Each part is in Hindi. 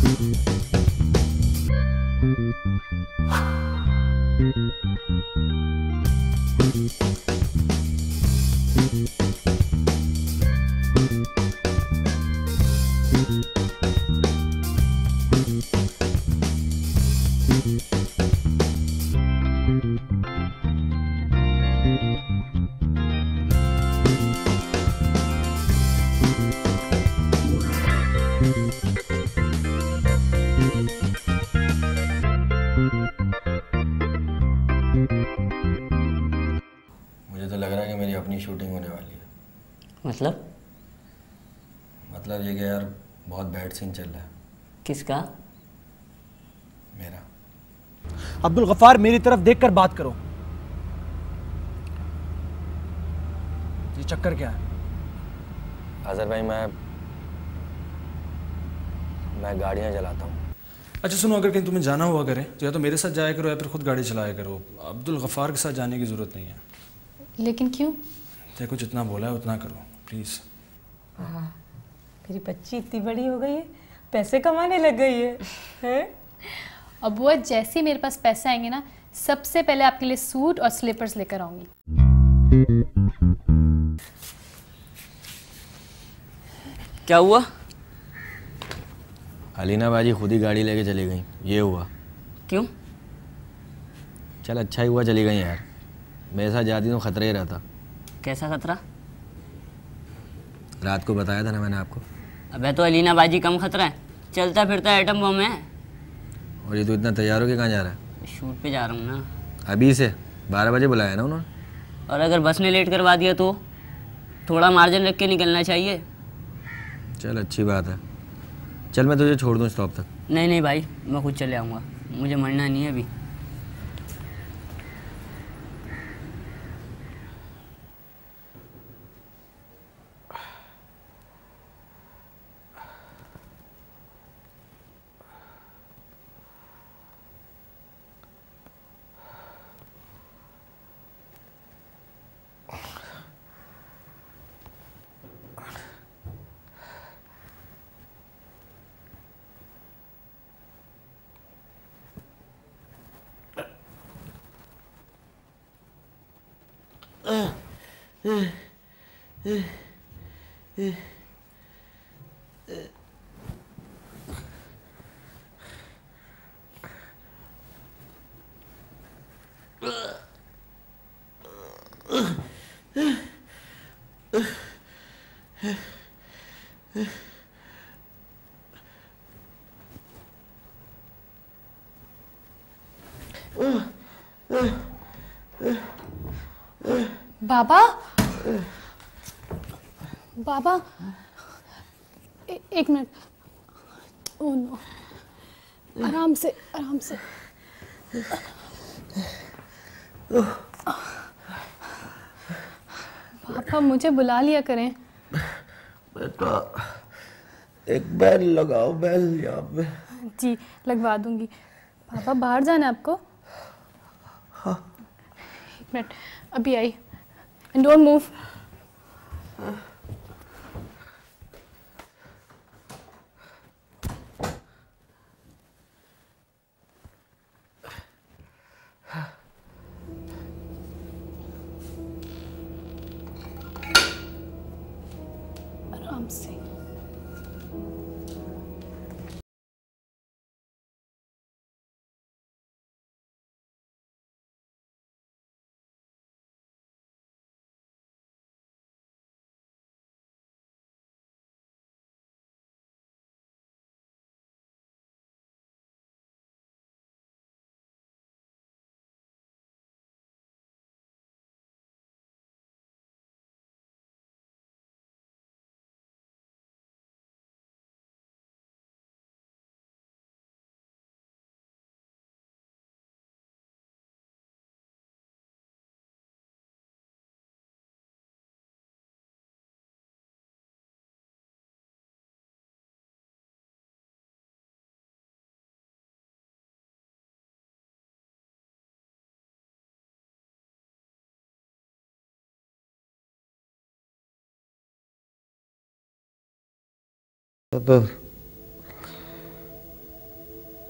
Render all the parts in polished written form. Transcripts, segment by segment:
मुझे तो लग रहा है कि मेरी अपनी शूटिंग होने वाली है। मतलब ये कि यार बहुत बैड सीन चल रहा है। किसका? मेरा। अब्दुल गफ्फार, मेरी तरफ देखकर बात करो। ये चक्कर क्या है? अजहर भाई, मैं गाड़ियाँ चलाता हूँ। अच्छा सुनो, अगर कहीं तुम्हें जाना हुआ करे तो या तो मेरे साथ जाया करो या फिर खुद गाड़ी चलाया करो। अब्दुल गफ्फार के साथ जाने की ज़रूरत नहीं है। लेकिन क्यों? देखो, जितना बोला है उतना करो प्लीज़। मेरी बच्ची इतनी बड़ी हो गई है, पैसे कमाने लग गई है? अब वो जैसे ही मेरे पास पैसे आएंगे ना, सबसे पहले आपके लिए सूट और स्लीपर्स लेकर आऊंगी। क्या हुआ? अलीना बाजी खुद ही गाड़ी लेके चली गई, ये हुआ। क्यों? चल अच्छा ही हुआ चली गई यार, मेरे साथ जाती तो खतरा ही रहता। कैसा खतरा? रात को बताया था ना मैंने आपको। अबे तो अलीना बाजी कम खतरा है, चलता फिरता एटम बम है। और ये तो इतना तैयार हो के कहाँ जा रहा है? शूट पे जा रहा हूँ ना। अभी से 12 बजे बुलाया ना उन्होंने। और अगर बस ने लेट करवा दिया तो थोड़ा मार्जिन रख के निकलना चाहिए। चल अच्छी बात है, चल मैं तुझे छोड़ दूँ स्टॉप तक। नहीं नहीं भाई, मैं खुद चले आऊँगा, मुझे मरना नहीं है अभी। बाबा, बाबा, एक मिनट। ओह नो, आराम से, आराम से। पापा, मुझे बुला लिया करें। बेटा एक बेल लगाओ, बेल यहाँ पे। जी लगवा दूंगी। पापा बाहर जाना है आपको? हाँ। एक मिनट, अभी आई। And don't move. आराम से।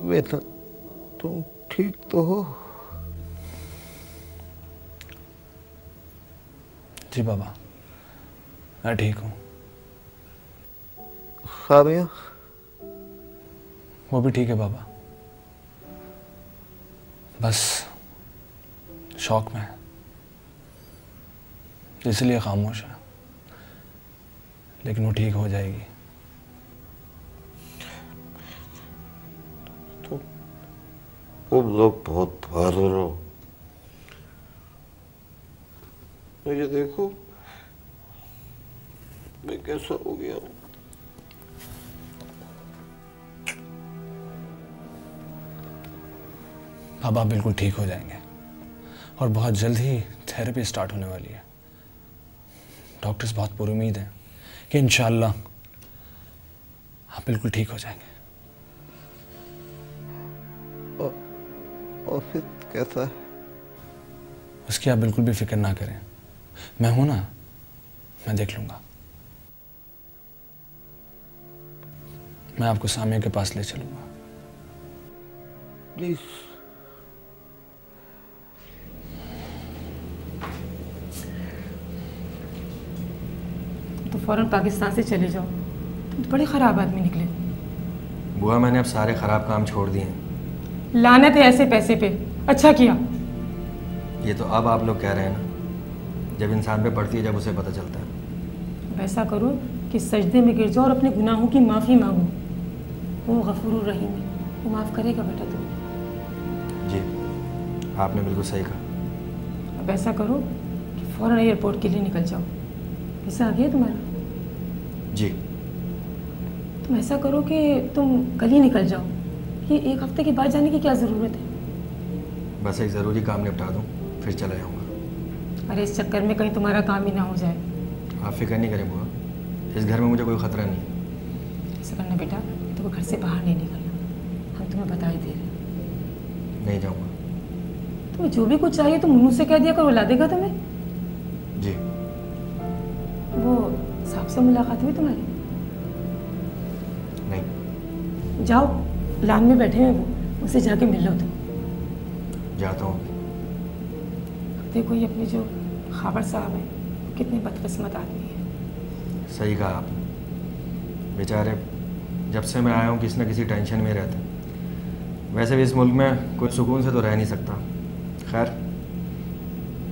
बेटा तुम ठीक तो हो? जी बाबा, मैं ठीक हूँ। सामिया? वो भी ठीक है बाबा, बस शौक में है, इसलिए खामोश है, लेकिन वो ठीक हो जाएगी। तुम लोग बहुत बहादुर हो। मुझे देखो मैं कैसा हो गया हूँ। बाबा बिल्कुल ठीक हो जाएंगे और बहुत जल्द ही थेरेपी स्टार्ट होने वाली है। डॉक्टर्स बहुत पुरुमीद हैं कि इंशाल्लाह आप बिल्कुल ठीक हो जाएंगे। ऑफिस कैसा है? उसकी आप बिल्कुल भी फिक्र ना करें, मैं हूं ना, मैं देख लूंगा। मैं आपको सामिया के पास ले चलूंगा। प्लीज। तो फौरन पाकिस्तान से चले जाओ, तुम तो बड़े ख़राब आदमी निकले। बुआ मैंने अब सारे ख़राब काम छोड़ दिए हैं। लानत है ऐसे पैसे पे, अच्छा किया। ये तो अब आप लोग कह रहे हैं ना, जब इंसान पे पड़ती है जब उसे पता चलता है। अब ऐसा करो कि सजदे में गिर जाओ और अपने गुनाहों की माफ़ी मांगो। वो गफूरुर रहीम है, वो माफ़ करेगा बेटा तुम्हें। जी, आपने बिल्कुल सही कहा। अब ऐसा करो कि फ़ौरन एयरपोर्ट के लिए निकल जाओ। वीज़ा आ गया तुम्हारा? जी। तुम ऐसा करो कि तुम कल ही निकल जाओ, ये एक हफ्ते के बाद जाने की क्या ज़रूरत है? बस एक ज़रूरी काम निपटा दूँ फिर चला जाऊँगा। अरे इस चक्कर में कहीं तुम्हारा काम ही ना हो जाए। आप फिक्र नहीं करें बुआ, इस घर में मुझे कोई ख़तरा नहीं है। ऐसा करना बेटा, तो घर से बाहर नहीं निकलना, हम तुम्हें बता ही दे रहे हैं। नहीं जाऊँगा। तुम्हें जो भी कुछ चाहिए तुम मुन्नू से कह दिया करो, ला देगा तुम्हें। जी। वो साहब से मुलाकात हुई तुम्हारी? नहीं। जाओ, लान में बैठे हैं वो, उनसे जाके मिल लो तुम। जाता हूँ। देखो ये अपने जो खाबर साहब हैं, कितने बदकिस्मत आदमी हैं। सही कहा आपने, बेचारे जब से मैं आया हूँ किसी न किसी टेंशन में रहते हैं। वैसे भी इस मुल्क में कोई सुकून से तो रह नहीं सकता। खैर,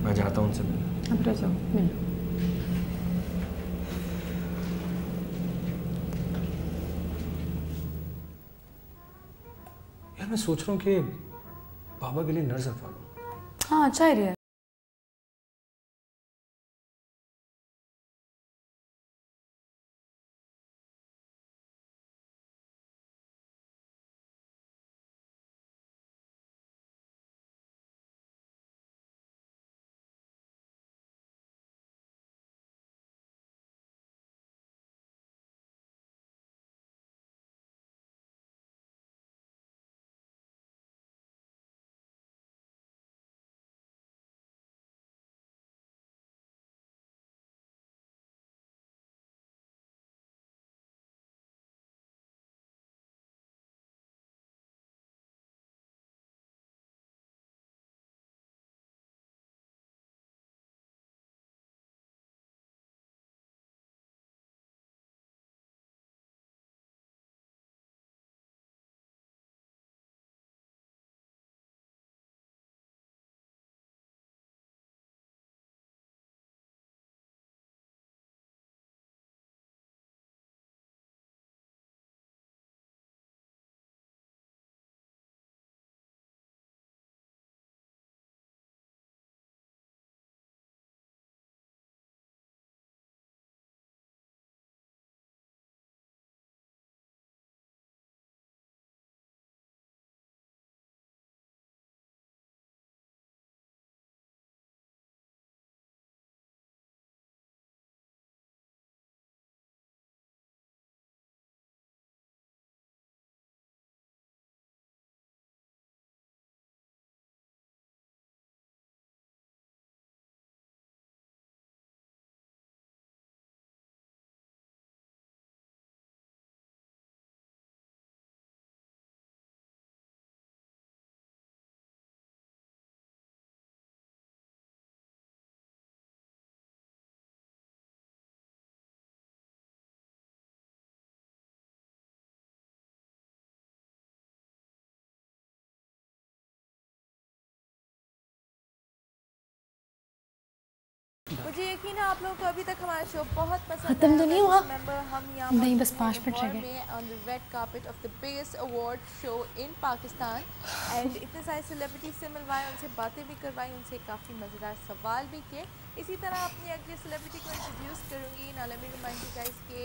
मैं जाता हूँ उनसे मिलने। अब रह जाओ, मिल लो। यार मैं सोच रहा हूँ कि बाबा के लिए नर्स रखवा लूँ। हाँ अच्छा आइडिया। मुझे यकीन है आप लोगों को अभी तक हमारा शो बहुत पसंद खत्म तो नहीं हुआ? हम नहीं, बस 5 मिनट रह गए। On the red carpet of the biggest award show in Pakistan and इतने सारे सेलिब्रिटीज से मिलवाए, उनसे बातें भी करवाई, उनसे काफ़ी मज़ेदार सवाल भी किए। इसी तरह अपनी अगले सेलिब्रिटी को इंट्रोड्यूस करूँगी। Now let me remind you guys के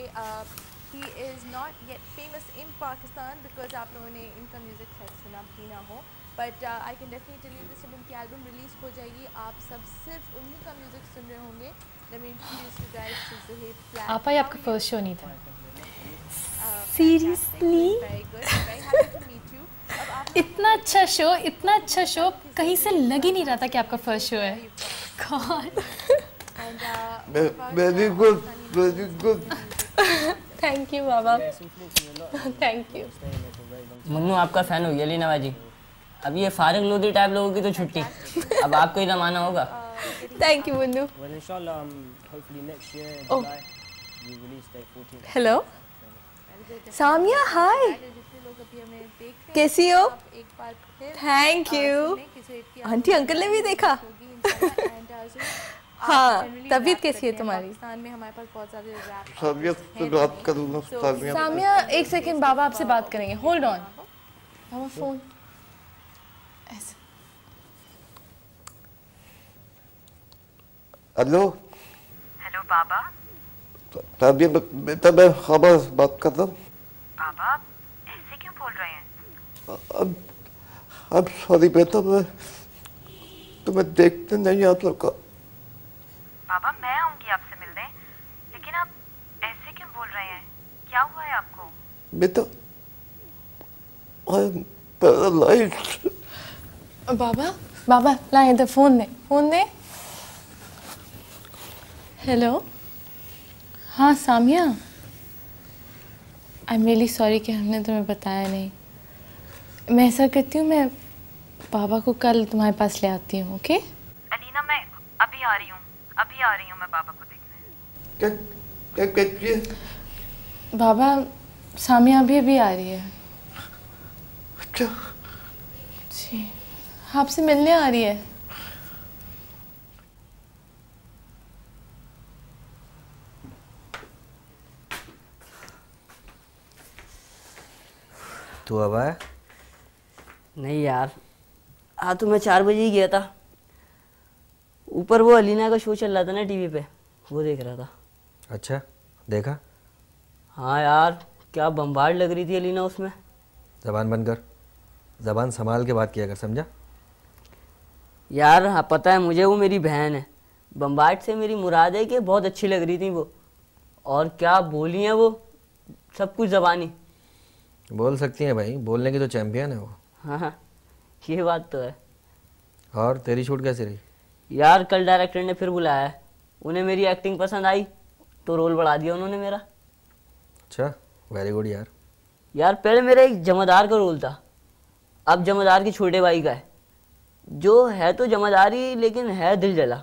he is not yet famous in Pakistan because आप लोगों ने इनका म्यूज़िक शायद सुना भी ना हो, but I can definitely tell you this, जब इनकी एल्बम रिलीज़ हो जाएगी आप सब सिर्फ उन्हीं का म्यूज़िक सुन रहे होंगे। Let me introduce you guys to Zuhaib flat. आपा ये आपका फर्स्ट शो नहीं था। Seriously very good, very happy to meet you. अब आप इतना अच्छा शो कहीं से लग ही नहीं रहा था कि आपका फर्स्ट शो है। God, very good, very good. Thank you Baba, thank you. Munnu आपका फ़ैन हो गया लीना बाजी। अब ये फारिग लोधी टाइप लोगों की तो छुट्टी, अब आपको ही रमाना होगा। Thank you Munnu. Hello Samia, hi, कैसी हो? Thank you. आंटी अंकल ने भी देखा। हाँ, तबीयत कैसी है तुम्हारी? पाकिस्तान में हमारे पास बहुत सारे रैप सामिया से बात करूँगा। सामिया एक सेकंड, बाबा आपसे बात करेंगे, होल्ड ऑन। बाबा फोन ऐसे। हेलो हेलो बाबा। सामिया बेटा, मैं खबर बात कर रहा हूँ। बाबा ऐसे क्यों बोल रहे हैं? अब सॉरी बेटा, मैं तुम्हें देखते नहीं आता का। बाबा मैं आऊंगी आपसे मिलने, लेकिन आप ऐसे क्यों बोल रहे हैं? क्या हुआ है आपको? बेटा आई एम पैरालाइज्ड। बाबा ला इधर, फोन दे। हेलो, हाँ Samiya, I am really sorry कि हमने तुम्हें बताया नहीं। मैं ऐसा करती हूँ, मैं बाबा को कल तुम्हारे पास ले आती हूँ, ओके? अलीना मैं अभी आ रही हूँ मैं बाबा को देखने। क्या कहती है? बाबा सामिया अभी आ रही है। अच्छा जी, आपसे मिलने आ रही है। तू अब आया? नहीं यार, आज तो मैं 4 बजे ही गया था। ऊपर वो अलीना का शो चल रहा था ना टीवी पे, वो देख रहा था। अच्छा, देखा? हाँ यार, क्या बम्बार्ड लग रही थी अलीना उसमें। ज़बान बंद कर, ज़बान संभाल के बात किया कर, समझा? यार हाँ पता है मुझे, वो मेरी बहन है। बम्बार्ड से मेरी मुराद है कि बहुत अच्छी लग रही थी वो, और क्या बोली हैं वो, सब कुछ ज़बानी। बोल सकती हैं भाई, बोलने की तो चैम्पियन है वो। हाँ ये बात तो है। और तेरी शूट कैसी रही? यार कल डायरेक्टर ने फिर बुलाया है, उन्हें मेरी एक्टिंग पसंद आई तो रोल बढ़ा दिया उन्होंने मेरा। अच्छा, वेरी गुड यार। यार पहले मेरा एक जमादार का रोल था, अब जमादार के छोटे भाई का है, जो है तो जमादारी लेकिन है दिल जला।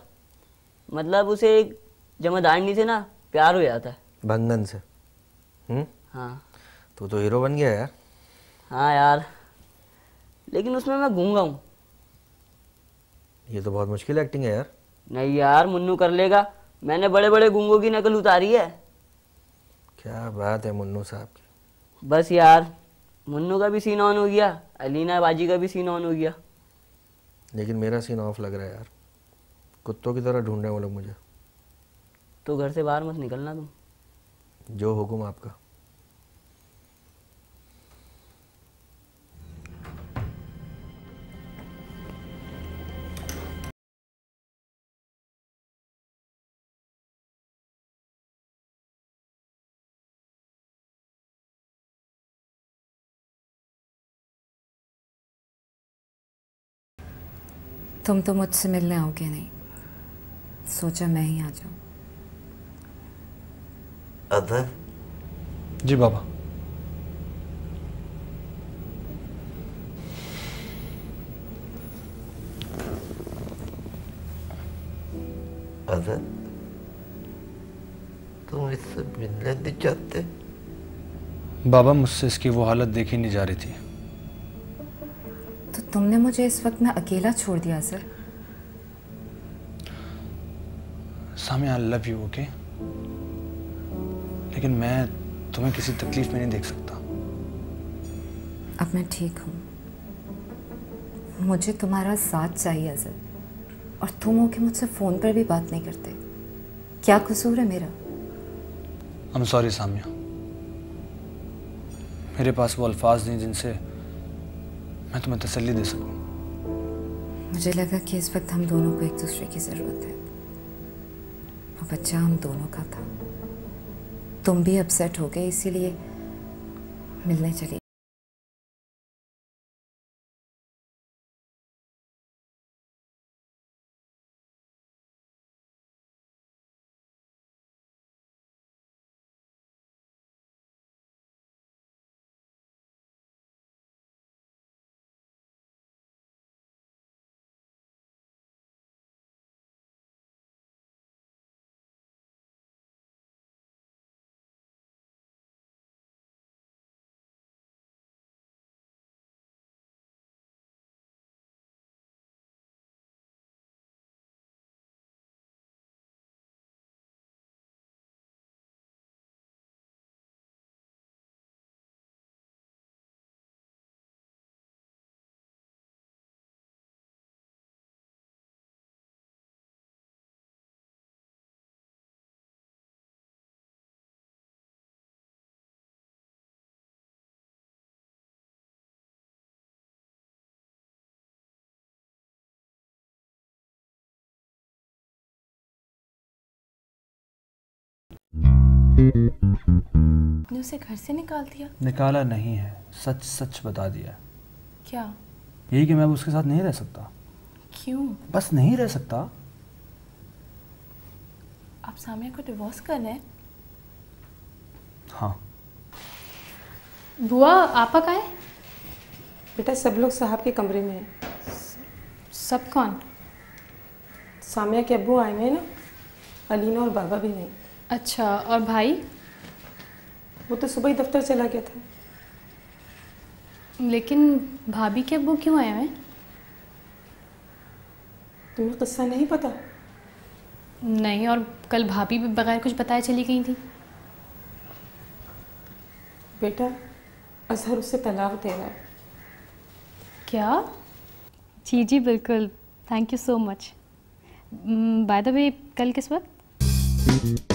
मतलब उसे एक जमादारनी से ना प्यार हो जाता है, भंगन से। हाँ तू तो हीरो बन गया यार। हाँ यार, लेकिन उसमें मैं गूंगा हूँ। ये तो बहुत मुश्किल एक्टिंग है यार। नहीं यार, मुन्नू कर लेगा, मैंने बड़े बड़े गूंगों की नकल उतारी है। क्या बात है मुन्नू साहब की। बस यार, मुन्नू का भी सीन ऑन हो गया, अलीना बाजी का भी सीन ऑन हो गया। लेकिन मेरा सीन ऑफ लग रहा है यार, कुत्तों की तरह ढूंढ रहे हैं वो लोग मुझे। तो घर से बाहर मत निकलना तुम। जो हुक्म आपका। तुम तो मुझसे मिलने आओगे नहीं, सोचा मैं ही आ जाऊं। अदर जी बाबा। अदर तुम इससे मिलने नहीं चाहते? बाबा मुझसे इसकी वो हालत देखी नहीं जा रही थी। तो तुमने मुझे इस वक्त में अकेला छोड़ दिया sir. Samiya I love you, okay? लेकिन मैं तुम्हें किसी तकलीफ में नहीं देख सकता। अब मैं ठीक हूँ। मुझे तुम्हारा साथ चाहिए अज़र, और तुम हो कि मुझसे फ़ोन पर भी बात नहीं करते। क्या कसूर है मेरा? आई एम सॉरी सामिया, मेरे पास वो अल्फाज नहीं जिनसे मैं तुम्हें तसल्ली दे सकूं। मुझे लगा कि इस वक्त हम दोनों को एक दूसरे की ज़रूरत है। वो बच्चा हम दोनों का था। तुम भी अपसेट हो गए, इसीलिए मिलने चली। आपने उसे घर से निकाल दिया? निकाला नहीं है, सच सच बता दिया। क्या? यही कि मैं अब उसके साथ नहीं रह सकता। क्यों? बस नहीं रह सकता। आप सामिया को डिवोर्स कर रहे हैं? हाँ। बुआ आपा कहाँ है? बेटा सब लोग साहब के कमरे में हैं। सब कौन? सामिया के अब्बू आए हुए हैं ना, अलीना और बाबा भी नहीं। अच्छा, और भाई? वो तो सुबह ही दफ्तर चला गया था। लेकिन भाभी के अब्बू क्यों आए हैं? तुम्हें किस्सा नहीं पता? नहीं, और कल भाभी भी बगैर कुछ बताए चली गई थी। बेटा अजहर उससे तलाक दे रहा है। क्या? जी जी बिल्कुल, thank you so much. By the way कल किस वक्त?